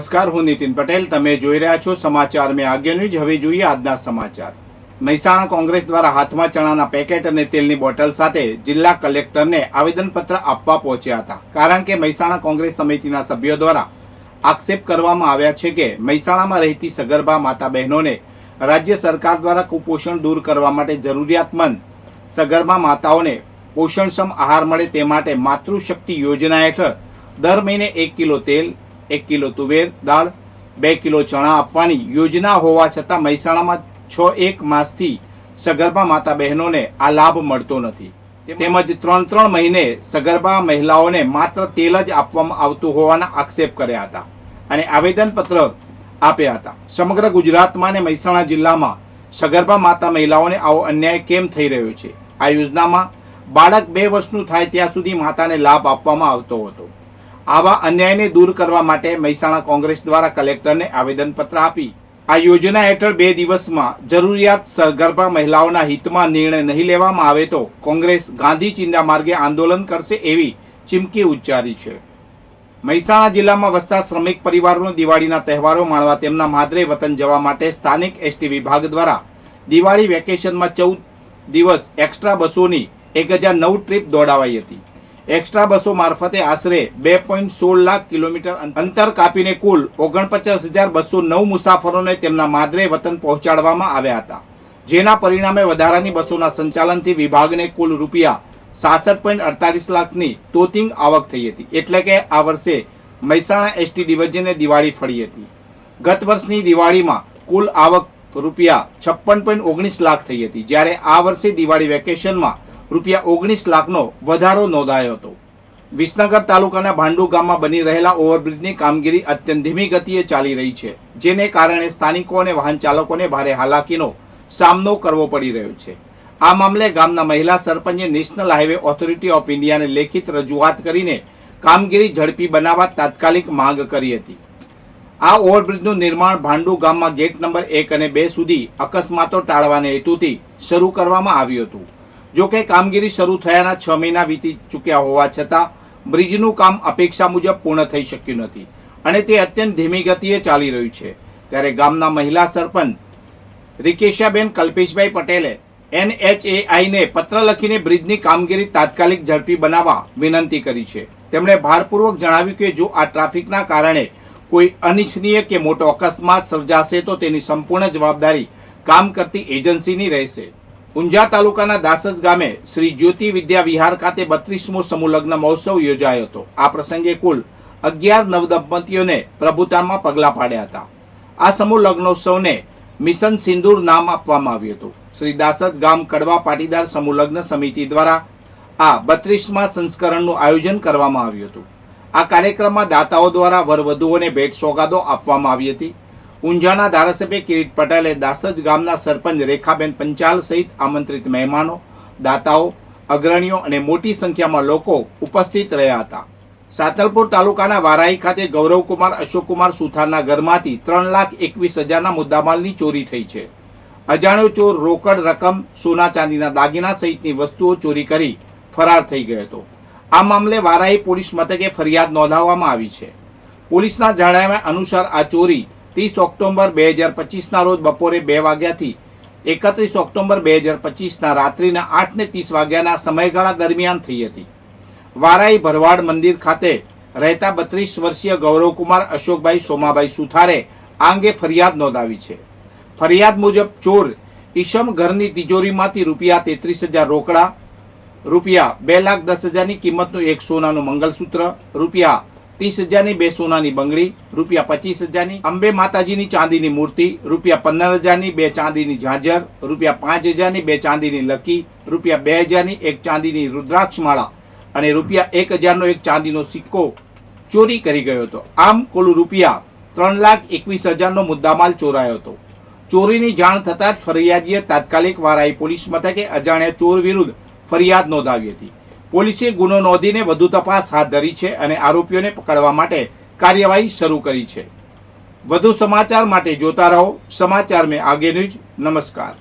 નમસ્કાર, હું નીતિન પટેલ. તમે જોઈ રહ્યા છો સમાચાર મેં આગે ન્યૂઝ. હવે જોઈએ આજના સમાચાર. મહેસાણા કોંગ્રેસ દ્વારા હાથમાં ચણાના પેકેટ અને તેલની બોટલ સાથે જિલ્લા કલેક્ટરને આવેદનપત્ર આપવા પહોંચ્યા હતા. કારણ કે મહેસાણા કોંગ્રેસ સમિતિના સભ્યો દ્વારા આક્ષેપ કરવામાં આવ્યા છે કે મહેસાણામાં રહેતી સગર્ભા માતા બહેનોને રાજ્ય સરકાર દ્વારા કુપોષણ દૂર કરવા માટે જરૂરિયાતમંદ સગર્ભા માતાઓને પોષણક્ષમ આહાર મળે તે માટે માતૃશક્તિ યોજના હેઠળ દર મહિને 1 કિલો તેલ, 1 કિલો તુવેર દાળ, 2 કિલો ચણા આપવાની યોજના હોવા છતાં મહેસાણામાં 6 માસથી સગર્ભા માતા બહેનોને આ લાભ મળતો નથી. તેમજ 3 મહિને સગર્ભા મહિલાઓને માત્ર તેલ જ આપવામાં આવતું હોવાના આક્ષેપ કર્યા હતા અને આવેદનપત્ર આપ્યા હતા. સમગ્ર ગુજરાતમાં અને મહેસાણા જિલ્લામાં સગર્ભા માતા મહિલાઓને આવો અન્યાય કેમ થઈ રહ્યો છે? આ યોજનામાં બાળક 2 વર્ષનું થાય ત્યાં સુધી માતાને લાભ આપવામાં આવતો હતો. આવા અન્યાયને દૂર કરવા માટે મહેસાણા કોંગ્રેસ દ્વારા કલેક્ટરને આવેદનપત્ર આપી આ યોજના હેઠળ 2 દિવસમાં જરૂરિયાત સગર્ભા મહિલાઓના હિતમાં નિર્ણય નહીં લેવામાં આવે તો કોંગ્રેસ ગાંધી ચિંધ્યા માર્ગે આંદોલન કરશે એવી ચીમકી ઉચ્ચારી છે. મહેસાણા જિલ્લામાં વસતા શ્રમિક પરિવારોને દિવાળીના તહેવારો માણવા તેમના માદરે વતન જવા માટે સ્થાનિક એસટી વિભાગ દ્વારા દિવાળી વેકેશનમાં 14 દિવસ એક્સ્ટ્રા બસોની 1009 ટ્રીપ દોડાવાઈ હતી. એક્સ્ટ્રા બસો મારફતે આશરે 2.16 લાખ કિલોમીટર અંતર કાપીને કુલ 49,209 મુસાફરોને તેમના માદરે વતન પહોંચાડવામાં આવ્યા હતા. જેના પરિણામે વધારાની બસોના સંચાલનથી વિભાગને કુલ રૂપિયા 66.48 લાખની તોતિંગ આવક થઈ હતી. એટલે કે આ વર્ષે મહેસાણા એસટી ડિવિઝને દિવાળી ફળી હતી. ગત વર્ષની દિવાળીમાં કુલ આવક રૂપિયા 56.19 લાખ થઈ હતી, જ્યારે આ વર્ષે દિવાળી વેકેશનમાં રૂપિયા 19 લાખનો વધારો નોંધાયો હતો. વિસનગર તાલુકાના ભાંડુ ગામમાં બની રહેલા ઓવરબ્રિજની કામગીરી અત્યંત ધીમી ગતિએ ચાલી રહી છે, જેને કારણે સ્થાનિકો અને વાહન ચાલકોને ભારે હાલાકીનો સામનો કરવો પડી રહ્યો છે. આ મામલે ગામના મહિલા સરપંચે નેશનલ હાઈવે ઓથોરિટી ઓફ ઇન્ડિયાને લેખિત રજૂઆત કરીને કામગીરી ઝડપી બનાવવા તાત્કાલિક માંગ કરી હતી. આ ઓવરબ્રિજનું નિર્માણ ભાંડુ ગામમાં ગેટ નંબર 1 અને 2 સુધી અકસ્માતો ટાળવાના હેતુથી શરૂ કરવામાં આવ્યું હતું. જો કે કામગીરી શરૂ થયાના 6 મહિના વીતી ચૂક્યા હોવા છતાં બ્રિજનું કામ અપેક્ષા મુજબ પૂર્ણ થઈ શક્યું નથી અને તે અત્યંત ધીમી ગતિએ ચાલી રહ્યું છે. ત્યારે ગામના મહિલા સરપંચ રિકેશાબેન કલ્પેશભાઈ પટેલે NHAIને પત્ર લખીને બ્રિજની કામગીરી તાત્કાલિક ઝડપી બનાવવા વિનંતી કરી છે. તેમણે ભારપૂર્વક જણાવ્યું કે જો આ ટ્રાફિકના કારણે કોઈ અનિચ્છનીય કે મોટો અકસ્માત સર્જાશે તો તેની સંપૂર્ણ જવાબદારી કામ કરતી એજન્સીની રહેશે. ઊંઝા તાલુકાના દાસજ ગામે શ્રી જ્યોતિ વિદ્યા વિહાર ખાતે 32મો સમૂહ લગ્ન મહોત્સવ યોજાયો હતો. આ પ્રસંગે કુલ 11 નવદંપતીઓને પ્રભુતામાં પગલા પાડ્યા હતા. આ સમૂહ લગ્નોત્સવને મિશન સિંદૂર નામ આપવામાં આવ્યું હતું. શ્રી દાસજ ગામ કડવા પાટીદાર સમૂહ લગ્ન સમિતિ દ્વારા આ 32મા સંસ્કરણનું આયોજન કરવામાં આવ્યું હતું. આ કાર્યક્રમમાં દાતાઓ દ્વારા વરવધુઓને ભેટ સોગાદો આપવામાં આવી હતી. ઊંઝાના ધારાસભ્ય કિરીટ પટેલે દાસજ ગામના સરપંચ રેખાબેન પંચાલ સહિત આમંત્રિત મહેમાનો, દાતાઓ, અગ્રણીઓ અને મોટી સંખ્યામાં લોકો ઉપસ્થિત રહ્યા હતા. સાતલપુર તાલુકાના વારાઈ ખાતે ગૌરવકુમાર અશોકકુમાર સુથારના ઘરમાંથી 3,21,000ના મુદ્દામાલની ચોરી થઈ છે. અજાણ્યો ચોર રોકડ રકમ, સોના ચાંદીના દાગીના સહિતની વસ્તુઓ ચોરી કરી ફરાર થઈ ગયો હતો. આ મામલે વારાઈ પોલીસ મથકે ફરિયાદ નોંધાવવામાં આવી છે. પોલીસના જણાવ્યા અનુસાર આ ચોરી 30 ઓક્ટોબર 2025ના રોજ બપોરે 2 વાગ્યાથી 31 ઓક્ટોબર 2025ના રાત્રિના 8:30 વાગ્યાના સમયગાળા દરમિયાન થઈ હતી. વારાઈ ભરવાડ મંદિર ખાતે રહેતા 32 વર્ષીય ગૌરવકુમાર અશોકભાઈ સોમાભાઈ સુથારે આ અંગે ફરિયાદ નોંધાવી છે. ફરિયાદ મુજબ ચોર ઈશમ ઘરની તિજોરીમાંથી રૂપિયા 33,000 રોકડા, રૂપિયા 2,10,000ની કિંમતનું 1 સોનાનું મંગલસૂત્ર, રૂપિયા 30,000ની 2 સોનાની બંગડી, રૂપિયા 25,000ની અંબે માતાજીની ચાંદીની મૂર્તિ, રૂપિયા 15,000ની 2 ચાંદીની ઝાંઝર, રૂપિયા 5,000ની 2 ચાંદીની લકી, રૂપિયા 2,000ની 1 ચાંદીની રુદ્રાક્ષ માળા અને રૂપિયા 1,000નો 1 ચાંદીનો સિક્કો ચોરી કરી ગયો હતો. આમ કુલ રૂપિયા 3,21,000નો મુદ્દામાલ ચોરાયો હતો. ચોરીની જાણ થતાં જ ફરિયાદીએ તાત્કાલિક વારાઈ પોલીસ મથકે અજાણ્યા ચોર વિરુદ્ધ ફરિયાદ નોંધાવી હતી. પોલીસે ગુનો નોંધીને વધુ તપાસ હાથ ધરી છે અને આરોપીઓને પકડવા માટે કાર્યવાહી શરૂ કરી છે. વધુ સમાચાર માટે જોતા રહો સમાચાર મેં આગે ન્યૂઝ. નમસ્કાર.